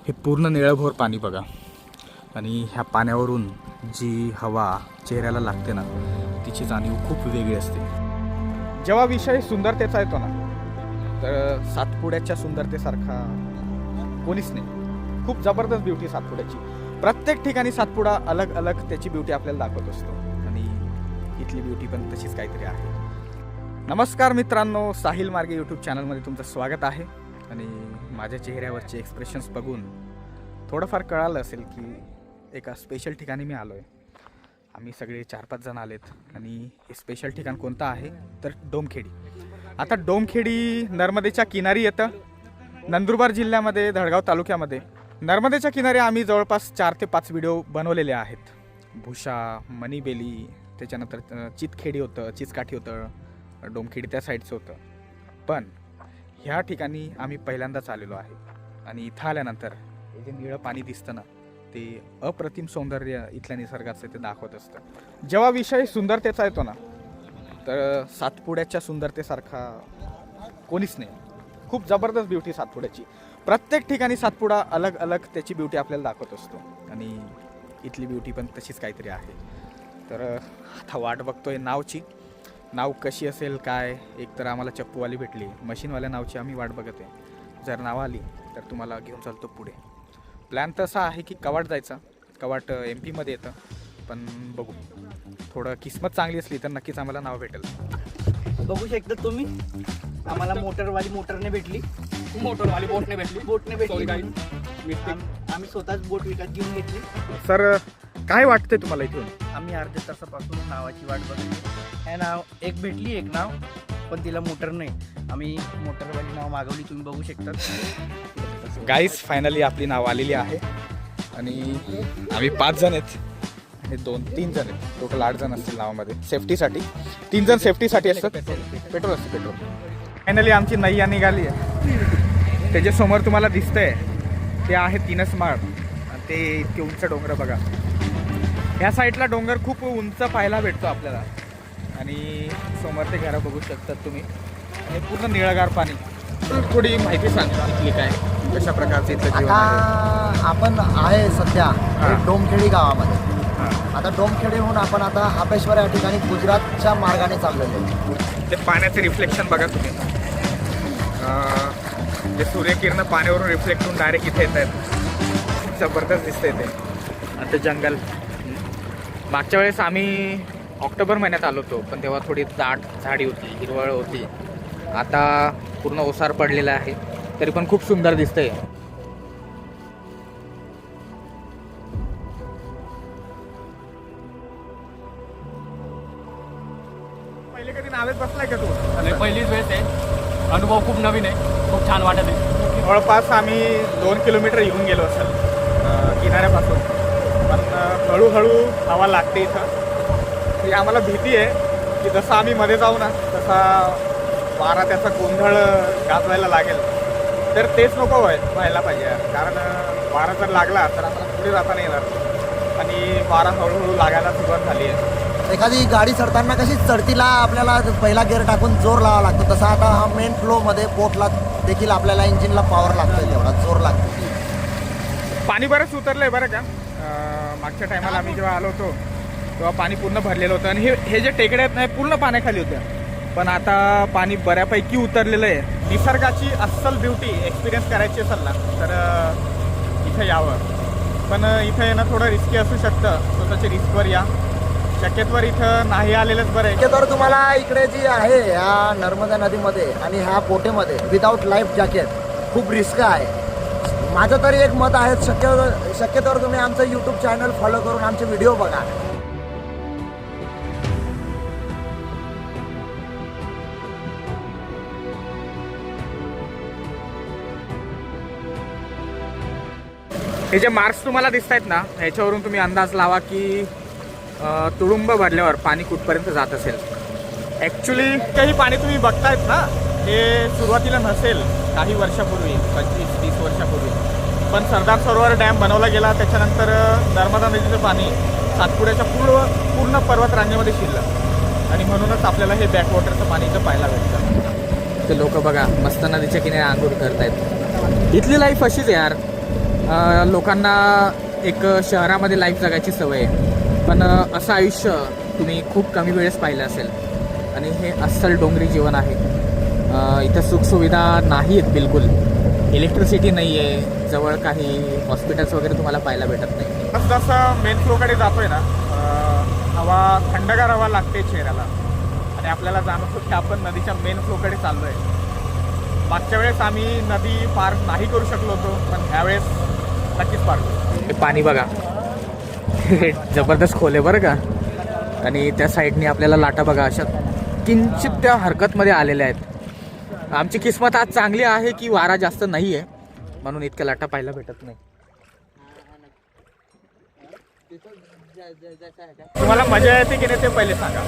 हे पूर्ण निळभोर पाणी बघा आणि ह्या पाण्यावरून जी हवा चेहऱ्याला लागते ना तिची जाणीव खूप वेगळी असते। जेव्हा विषय सुंदरतेचा येतो ना तर सातपुड्याच्या सुंदरतेसारखा कोणीच नाही। खूप जबरदस्त ब्युटी सातपुड्याची। प्रत्येक ठिकाणी सातपुडा अलग अलग त्याची ब्युटी आपल्याला दाखवत असतो आणि इथली ब्युटी पण तशीच काहीतरी आहे। नमस्कार मित्रांनो, साहिल मार्गे यूट्यूब चॅनलमध्ये तुमचं स्वागत आहे। आणि माझ्या चेहऱ्यावरचे एक्सप्रेशन्स बघून थोडंफार कळालं असेल की एका स्पेशल ठिकाणी मी आलो आहे। आम्ही सगळे 4-5 जण आलेत आणि हे स्पेशल ठिकाण कोणतं आहे तर डोमखेडी। आता डोमखेडी नर्मदेच्या किनारी येतं, नंदुरबार जिल्ह्यामध्ये, धडगाव तालुक्यामध्ये। नर्मदेच्या किनारी आम्ही जवळपास 4 ते 5 व्हिडिओ बनवलेले आहेत। भुशा, मणिबेली, त्याच्यानंतर चितखेडी होतं, चिचकाठी होतं, डोमखेडी त्या साईडचं होतं। पण ह्या ठिकाणी आम्ही पहिल्यांदाच आलेलो आहे आणि इथं आल्यानंतर हे जे निळं पाणी दिसतं ना ते अप्रतिम सौंदर्य इथल्या निसर्गाचं ते दाखवत असतं। जेव्हा विषय सुंदरतेचा येतो ना तर सातपुड्याच्या सुंदरतेसारखा कोणीच नाही। खूप जबरदस्त ब्युटी सातपुड्याची। प्रत्येक ठिकाणी सातपुडा अलग अलग त्याची ब्युटी आपल्याला दाखवत असतो आणि इथली ब्युटी पण तशीच काहीतरी आहे। तर आता वाट बघतोय नावची, नाव कशी असेल काय। एक तर आम्हाला चप्पूवाली भेटली, मशीनवाल्या नावची आम्ही वाट बघत आहे। जर नाव आली तर तुम्हाला घेऊन चालतो पुढे। प्लॅन तसा आहे की कवाट जायचा, कवाट MP मध्ये येतं, पण बघू थोडं किस्मत चांगली असली तर नक्कीच आम्हाला नाव भेटेल। बघू शकता तुम्ही, आम्हाला मोटरवाली मोटरने भेटली, मोटरवाली बोटने भेटली आम्ही स्वतःच बोट विकत घेऊन घेतली। सर काय वाटतंय तुम्हाला इथून? आम्ही अर्ध्या तासापासून नावाची वाट बघतो। हे नाव एक भेटली, एक नाव, पण तिला मोटर नाही। आम्ही मोटरवाली नाव मागवली, तुम्ही बघू शकता। गाईज फायनली आपली नाव आलेली आहे आणि आम्ही 5 जण आहेत आणि 2-3 जण आहेत, टोटल 8 जण असतील नावामध्ये। सेफ्टीसाठी 3 जण सेफ्टीसाठी असतात, पेट्रोल असते पेट्रोल। फायनली आमची नैया निघाली आहे। त्याच्या समोर तुम्हाला दिसतंय ते आहे 3च माळ आणि ते इतके उंच डोंगर बघा। ह्या साईडला डोंगर खूप उंच पाहायला भेटतो आपल्याला आणि समोर ते घरं बघू शकतात तुम्ही आणि पूर्ण निळगार पाणी। थोडी माहिती सांगा इथली काय, कशा प्रकारचं इथलं जीवन आहे? आता आपण आहे सध्या डोमखेडी गावामध्ये। आता डोमखेडीहून आपण आता हापेश्वर या ठिकाणी गुजरातच्या मार्गाने चाललेलो आहे। ते पाण्याचे रिफ्लेक्शन बघा तुम्ही, जे सूर्यकिरण पाण्यावरून रिफ्लेक्ट होऊन डायरेक्ट इथे येत आहेत। जबरदस्त दिसतंय ते। आता जंगल। मागच्या वेळेस आम्ही ऑक्टोबर महिन्यात आलो होतो, पण तेव्हा थोडी दाट झाडी होती, हिरवळ होती। आता पूर्ण ओसार पडलेला आहे, तरी पण खूप सुंदर दिसतंय। पहिले कधी नावेत बसलाय का तू? नाही, पहिलीच वेळेस आहे। अनुभव खूप नवीन आहे, खूप छान वाटत आहे। जवळपास आम्ही 2 किलोमीटर येऊन गेलो असेल किनाऱ्यापासून, पण हळूहळू हवा लागते इथं। ही आम्हाला भीती आहे की जसं आम्ही मध्ये जाऊ ना तसा वारा त्याचा गोंधळ गाजवायला लागेल, तर तेच नको व्हायला पाहिजे यार। कारण वारा जर लागला तर आम्हाला पुढे जाता नाही येणार आणि वारा हळूहळू लागायला सुरुवात झाली आहे। एखादी गाडी चढताना कशी चढतीला आपल्याला पहिला गिअर टाकून जोर लावा लागतो, तसा आता हा मेन फ्लोमध्ये बोटला देखील आपल्याला इंजिनला पॉवर लागतो, तेवढा जोर लागतो। पाणी बरंच उतरलं आहे बरं का। मागच्या टायमाला आम्ही जेव्हा आलो होतो तेव्हा पाणी पूर्ण भरलेलं होतं आणि हे जे टेकड्या आहेत ना पूर्ण पाण्याखाली होत्या, पण आता पाणी बऱ्यापैकी उतरलेलं आहे। निसर्गाची अस्सल ब्युटी एक्सपिरियन्स करायची असेल ना तर इथं यावं, पण इथं येणं थोडं रिस्की असू शकतं। स्वतःच्या रिस्कवर या, शक्यतोवर इथं नाही आलेलंच बरं आहे। तर तुम्हाला इकडे जी आहे ह्या नर्मदा नदीमध्ये आणि ह्या बोटेमध्ये विदाऊट लाईफ जॅकेट खूप रिस्क आहे। माझं तरी एक मत आहे, शक्यतोवर तुम्ही आमचं यूट्यूब चॅनल फॉलो करून आमचे व्हिडिओ बघा। हे जे मार्क्स तुम्हाला दिसत आहेत ना ह्याच्यावरून तुम्ही अंदाज लावा की तुडुंब भरल्यावर पाणी कुठपर्यंत जात असेल। ॲक्च्युली काही पाणी तुम्ही बघतायत ना हे सुरुवातीला नसेल, काही वर्षापूर्वी 25-30 वर्षापूर्वी, पण सरदार सरोवर डॅम बनवला गेला त्याच्यानंतर नर्मदा नदीचं पाणी सातपुड्याच्या पूर्ण पर्वत रांगेमध्ये शिरलं आणि म्हणूनच आपल्याला हे बॅकवॉटरचं पाणी इथं पाहायला भेटतं। ते लोक बघा मस्त नदीच्या किनारी आंघोळ करतायत। इथली लाईफ अशीच यार, लोकांना एक शहरामध्ये लाईफ जगायची सवय आहे, पण असं आयुष्य तुम्ही खूप कमी वेळेस पाहिलं असेल. आणि हे अस्सल डोंगरी जीवन आहे. इथं सुखसुविधा नाही आहेत बिलकुल. इलेक्ट्रिसिटी नाही आहे, जवळ काही हॉस्पिटल्स वगैरे तुम्हाला पाहायला भेटत नाही. जसं मेन फ्लोकडे जातोय ना, हवा थंडगार हवा लागते चेहऱ्याला आणि आपल्याला जाणवतो की आपण नदीच्या मेन फ्लोकडे चाललो आहे. मागच्या वेळेस आम्ही नदी पार नाही करू शकलो होतो, पण ह्यावेळेस नक्कीच पार करू. हे पाणी बघा, जबरदस्त खोल आहे बरं का. आणि त्या साईडने आपल्याला लाटा बघा अशा किंचित त्या हरकतमध्ये आलेल्या आहेत. आमची किस्मत आज चांगली आहे की वारा जास्त नाही आहे, म्हणून इतक्या लाटा पाहायला भेटत नाही. तुम्हाला मजा येते की नाही ते पहिले सांगा.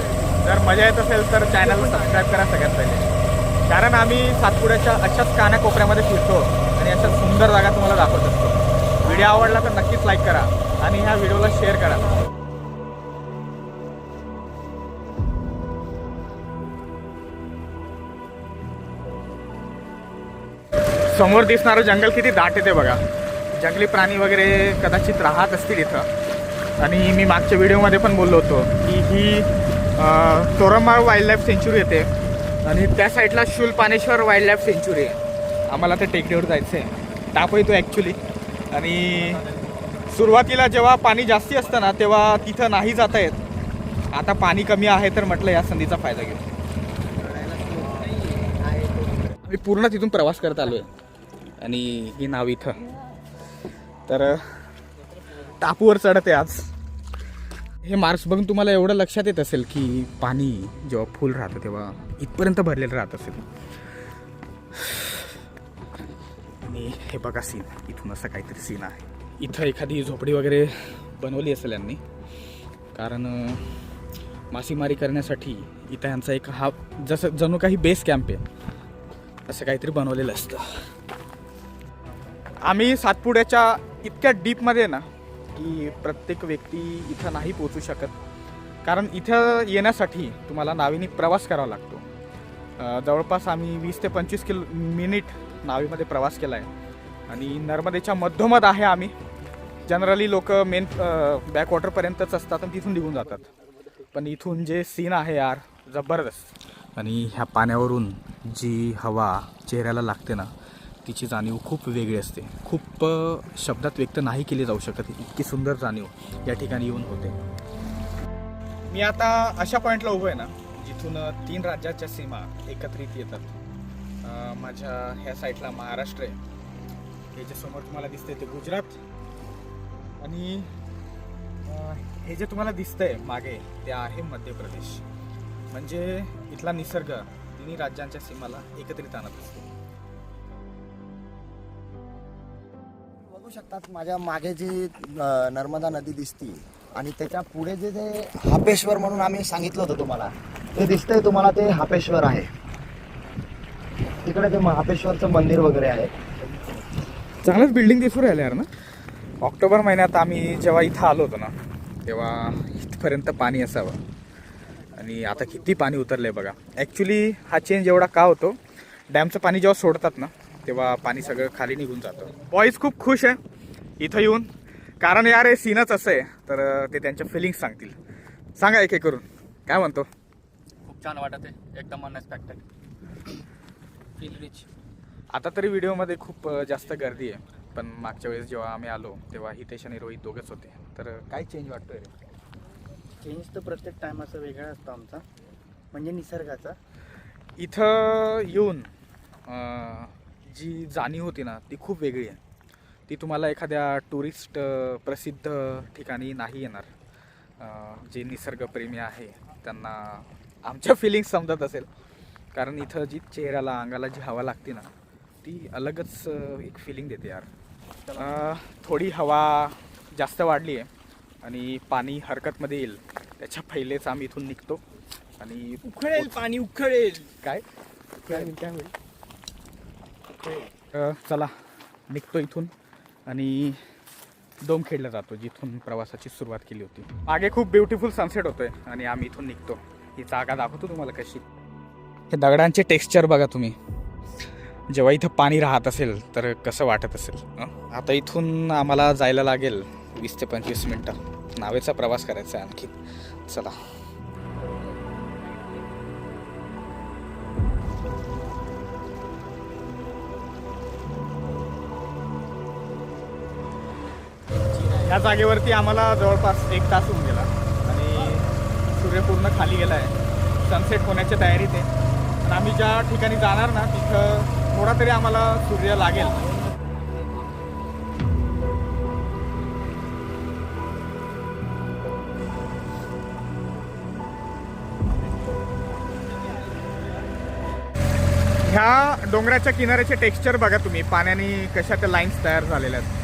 जर मजा येत असेल तर चॅनलला सबस्क्राईब करा सगळ्यात पहिले, कारण आम्ही सातपुड्याच्या अशाच कानाकोपऱ्यामध्ये फिरतो आणि अशा सुंदर जागा तुम्हाला दाखवत असतो. व्हिडिओ आवडला तर नक्कीच लाईक करा आणि ह्या व्हिडिओला शेअर करा. समोर दिसणारं जंगल किती दाट येते बघा. जंगली प्राणी वगैरे कदाचित राहत असतील इथं. आणि मी मागच्या व्हिडिओमध्ये पण बोललो होतो की ही तोरमाळ वाईल्ड लाईफ सेंच्युरी येते आणि त्या साईडला शूलपानेश्वर वाईल्ड लाईफ सेंच्युरी आहे. आम्हाला त्या टेकडीवर जायचं आहे. ताप येतो ॲक्च्युली. आणि सुरुवातीला जेव्हा पाणी जास्ती असतं ना तेव्हा तिथं नाही जाता येत. आता पाणी कमी आहे तर म्हटलं या संधीचा फायदा घेऊ. मी पूर्ण तिथून प्रवास करत आलो आहे आणि ही नाव इथं तर टापूवर चढते आज. हे मार्क्स बघून तुम्हाला एवढं लक्षात येत असेल की पाणी जेव्हा फुल राहतं तेव्हा इथपर्यंत भरलेलं राहत असेल. आणि हे बघा सीन, इथून असं काहीतरी सीन आहे. इथं एखादी झोपडी वगैरे बनवली असेल यांनी, कारण मासेमारी करण्यासाठी इथं यांचा एक हा जसं जणू काही बेस कॅम्प आहे असं काहीतरी बनवलेलं असतं. आम्ही सातपुड्याच्या इतक्या डीपमध्ये ना की प्रत्येक व्यक्ती इथं नाही पोचू शकत, कारण इथं येण्यासाठी तुम्हाला नावेने प्रवास करावा लागतो. जवळपास आम्ही 20 ते 25 मिनिट नावेमध्ये प्रवास केला आहे आणि नर्मदेच्या मधोमध आहे आम्ही. जनरली लोक मेन बॅकवॉटरपर्यंतच असतात आणि तिथून निघून जातात, पण इथून जे सीन आहे यार जबरदस्त. आणि ह्या पाण्यावरून जी हवा चेहऱ्याला लागते ना तिची जाणीव खूप वेगळी असते. खूप शब्दात व्यक्त नाही केली जाऊ शकत, इतकी सुंदर जाणीव या ठिकाणी येऊन होते. मी आता अशा पॉईंटला उभं आहे ना जिथून 3 राज्याच्या सीमा एकत्रित येतात. माझ्या ह्या साईडला महाराष्ट्र आहे, हे जे समोर तुम्हाला दिसतंय ते गुजरात, आणि हे जे तुम्हाला दिसतंय मागे ते आहे मध्य प्रदेश. म्हणजे इथला निसर्ग तिन्ही राज्यांच्या सीमाला एकत्रित आणत असतो. बघू शकतात माझ्या मागे जी नर्मदा नदी दिसती आणि त्याच्या पुढे जे हापेश्वर म्हणून आम्ही सांगितलं होतं तुम्हाला, ते दिसतंय तुम्हाला, ते हापेश्वर आहे. तिकडे ते महापेश्वरचं मंदिर वगैरे आहे. चांगलंच बिल्डिंग दिसून राहिले यार ना. ऑक्टोबर महिन्यात आम्ही जेव्हा इथं आलो होतो ना तेव्हा इथपर्यंत पाणी असावं आणि आता किती पाणी उतरलं आहे बघा. ॲक्च्युली हा चेंज एवढा का होतो, डॅमचं पाणी जेव्हा सोडतात ना तेव्हा पाणी सगळं खाली निघून जातं. बॉईज खूप खुश आहे इथं येऊन, कारण यार हे सीनच असं आहे. तर ते त्यांच्या फिलिंग्स सांगतील. सांगा एक एक करून, काय म्हणतो? खूप छान वाटत आहे, एकदम अनएक्सपेक्टेड, फील रिच. आता तरी व्हिडिओमध्ये खूप जास्त गर्दी आहे, पण मागच्या वेळेस जेव्हा आम्ही आलो तेव्हा हितेश आणि रोहित दोघंच होते. तर काय चेंज वाटतोय रे? चेंज तर प्रत्येक टायमाचा वेगळा असतो आमचा, म्हणजे निसर्गाचा. इथं येऊन जी जाणीव होती ना ती खूप वेगळी आहे. ती तुम्हाला एखाद्या टुरिस्ट प्रसिद्ध ठिकाणी नाही येणार. जे निसर्गप्रेमी आहे त्यांना आमच्या फिलिंग्स समजत असेल, कारण इथं जी चेहऱ्याला अंगाला जी हवा लागते ना ती अलगच एक फिलिंग देते यार. थोडी हवा जास्त वाढली आहे आणि पाणी हरकतमध्ये येईल त्याच्या पहिलेच आम्ही इथून निघतो आणि उखळेल पाणी, उखळेल. काय चला निघतो इथून आणि डोमखेडला जातो जिथून प्रवासाची सुरुवात केली होती. मागे खूप ब्युटिफुल सनसेट होतोय आणि आम्ही इथून निघतो. ही जागा दाखवतो तुम्हाला कशी. हे दगडांचे टेक्स्चर बघा तुम्ही, जेव्हा इथं पाणी राहत असेल तर कसं वाटत असेल. आता इथून आम्हाला जायला लागेल 20 ते 25 मिनटं. नावेचा प्रवास करायचा आहे आणखी. चला. या जागेवरती आम्हाला जवळपास 1 तास होऊन गेला आणि सूर्य पूर्ण खाली गेला आहे. सनसेट होण्याच्या तयारीत आहे. पण आम्ही ज्या ठिकाणी जाणार ना तिथं थोडा तरी आम्हाला सूर्य लागेल. ह्या डोंगराच्या किनाऱ्याचे टेक्स्चर बघा तुम्ही. पाण्याने कशा त्या लाईन्स तयार झालेल्या आहेत.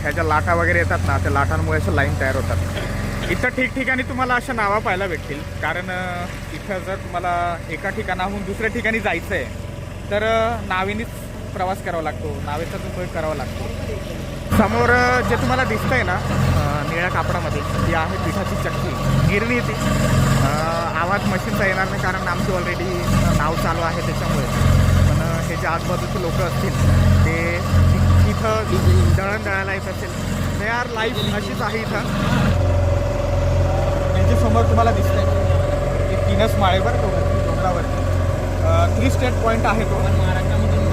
ह्या ज्या लाटा वगैरे येतात ना त्या लाटांमुळे अशा लाईन तयार होतात. इथं ठिकठिकाणी तुम्हाला अशा नावा पाहायला भेटतील. कारण इथं जर तुम्हाला एका ठिकाणाहून दुसऱ्या ठिकाणी जायचं आहे तर नावेनेच प्रवास करावा लागतो. नावेचा उपयोग करावा लागतो. समोर जे तुम्हाला दिसतंय ना निळ्या कापडामध्ये ती आहे पिठाची चक्की. गिरणी ती. आवाज मशीनचा येणार नाही कारण आमची ऑलरेडी नाव चालू आहे त्याच्यामुळे. पण हे जे आजूबाजूचे लोक असतील ते इथं दळण दळायला येत असेल. दे आर लाईफ अशीच आहे इथं. त्यांच्यासमोर तुम्हाला दिसतंय ते 3च माळे बरं डोंगरावरती. 3 स्टेट पॉईंट आहे तो.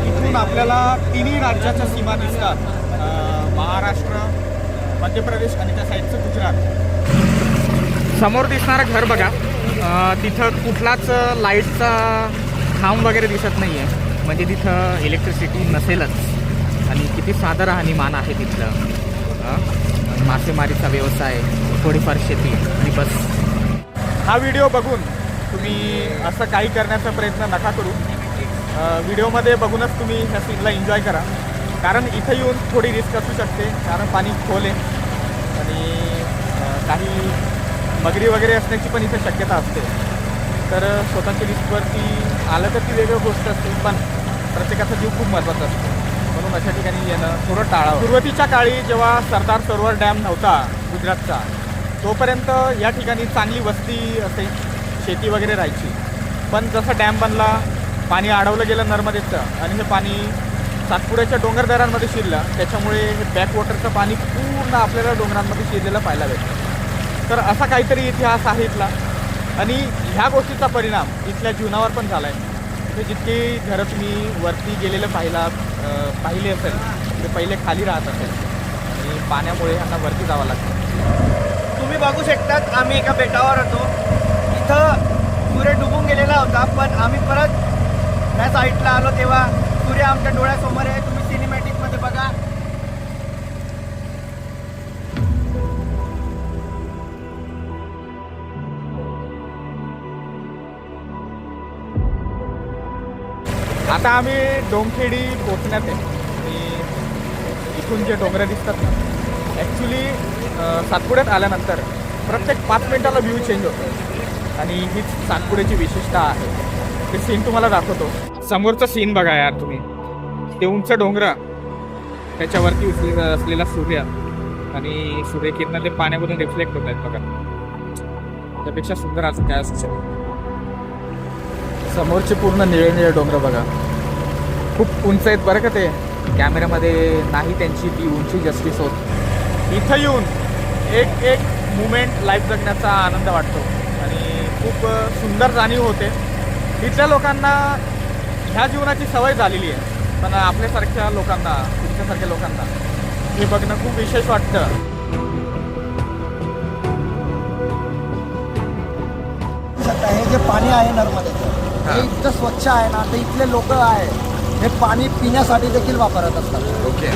इथून आपल्याला 3ही राज्याच्या सीमा दिसतात. महाराष्ट्र, मध्य प्रदेश आणि त्या साईडचं गुजरात. समोर दिसणारं घर बघा. तिथं कुठलाच लाईटचा खांब वगैरे दिसत नाही आहे. म्हणजे तिथं इलेक्ट्रिसिटी नसेलच. आणि किती साधं राहणीमान आहे तिथलं. मासेमारीचा व्यवसाय, थोडीफार शेती आणि बस. हा व्हिडिओ बघून तुम्ही असं काही करण्याचा प्रयत्न नका करू. व्हिडिओमध्ये बघूनच तुम्ही ह्या सीनला एन्जॉय करा. कारण इथं येऊन थोडी रिस्क असू शकते. कारण पाणी खोल आहे आणि काही मगरी वगैरे असण्याची पण इथं शक्यता असते. तर स्वतःच्या रिस्कवरती आलं तर ती वेगळी गोष्ट असते. पण प्रत्येकाचा जीव खूप महत्त्वाचा असतो. म्हणून अशा ठिकाणी येणं थोडं टाळावं. सुरुवातीच्या काळी जेव्हा सरदार सरोवर डॅम नव्हता गुजरातचा तोपर्यंत या ठिकाणी चांगली वस्ती असे शेती वगैरे राहायची. पण जसं डॅम बनला पाणी अडवलं गेलं नर्मदेचं आणि हे पाणी सातपुड्याच्या डोंगरदऱ्यांमध्ये शिरलं. त्याच्यामुळे हे बॅकवॉटरचं पाणी पूर्ण आपल्याला डोंगरांमध्ये शिरलेलं पाहायला भेटतं. तर असा काहीतरी इतिहास आहे इथला. आणि ह्या गोष्टीचा परिणाम इथल्या जीवनावर पण झाला आहे. म्हणजे जितकी घरं तुम्ही वरती गेलेलं पाहिले असेल ते पहिले खाली राहत असेल आणि पाण्यामुळे ह्यांना वरती जावं लागतं. तुम्ही बघू शकतात आम्ही एका बेटावर होतो. इथं सूर्य डुबून गेलेला होता. पण आम्ही परत त्या साईडला आलो तेव्हा सूर्य आमच्या डोळ्यासमोर आहे. तुम्ही सिनेमॅटिकमध्ये बघा. आता आम्ही डोंगखेडी पोचण्यात आहे. आणि इथून जे डोंगरं दिसतात ना ॲक्च्युली सातपुड्यात आल्यानंतर प्रत्येक 5 मिनिटाला व्ह्यू चेंज होतो. आणि हीच सातपुड्याची विशेषता आहे. ते सीन तुम्हाला दाखवतो. समोरचं सीन बघा यार तुम्ही. ते उंच डोंगरं त्याच्यावरती असलेला सूर्य आणि सूर्यकिरणं ते पाण्यामधून रिफ्लेक्ट होत आहेत बघा. त्यापेक्षा सुंदर असं काय असू शकतं. समोरचे पूर्ण निळे निळे डोंगर बघा. खूप उंच आहेत बरं का ते. कॅमेऱ्यामध्ये नाही त्यांची ती उंची जस्टिस होत. इथं येऊन एक एक मुमेंट लाईफ जगण्याचा आनंद वाटतो आणि खूप सुंदर जाणीव होते. इथल्या लोकांना ह्या जीवनाची सवय झालेली आहे. पण आपल्यासारख्या लोकांना तुमच्यासारख्या लोकांना हे बघणं खूप विशेष वाटतं. हे जे पाणी आहे नर्मदेचं हे इतकं स्वच्छ आहे ना. तर इथले लोक आहे हे पाणी पिण्यासाठी देखील वापरत असतात. ओके.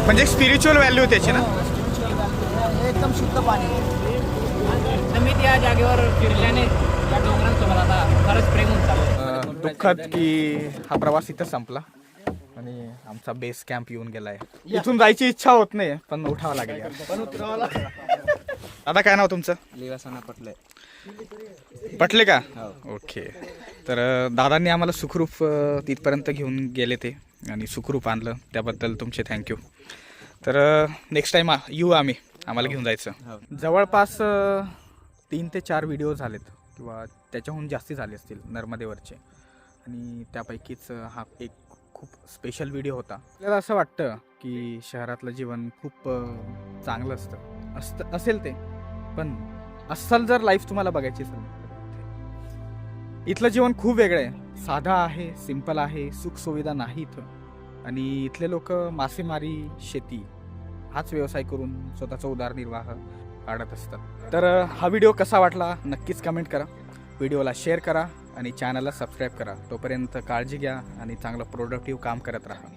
म्हणजे स्पिरिच्युअल व्हॅल्यू त्याची ना. हे एकदम शुद्ध पाणी आहे. मी त्या जागेवर फिरल्याने या डोंगरांसोबत आता खरंच प्रेम होत चाललं. दुःखद की हा प्रवास इथं संपला आणि आमचा बेस कॅम्प येऊन गेलाय. इथून जायची इच्छा होत नाही पण उठावं लागेल यार. पण उतरावाला. आता काय नाव तुमचं? लिवासाना पटलंय. पटले का? ओके. तर दादांनी आम्हाला सुखरूप तिथपर्यंत घेऊन गेले ते आणि सुखरूप आणलं त्याबद्दल तुमचे थँक्यू. तर नेक्स्ट टाईम येऊ आम्ही. आम्हाला घेऊन जायचं. जवळपास 3 ते 4 व्हिडिओ झालेत किंवा त्याच्याहून जास्ती झाले असतील नर्मदेवरचे. आणि त्यापैकीच हा एक खूप स्पेशल व्हिडिओ होता. आपल्याला असं वाटतं की शहरातलं जीवन खूप चांगलं असतं असेल ते, पण अस्सल जर लाईफ तुम्हाला बघायची असेल तर इथलं जीवन खूप वेगळं आहे. साधं आहे, सिंपल आहे, सुखसुविधा नाही इथं. आणि इथले लोक मासेमारी, शेती हाच व्यवसाय करून स्वतःचा उदरनिर्वाह काढत असतात. तर हा व्हिडिओ कसा वाटला नक्कीच कमेंट करा, व्हिडिओला शेअर करा आणि चॅनलला सबस्क्राईब करा. तोपर्यंत काळजी घ्या आणि चांगलं प्रोडक्टिव्ह काम करत राहा.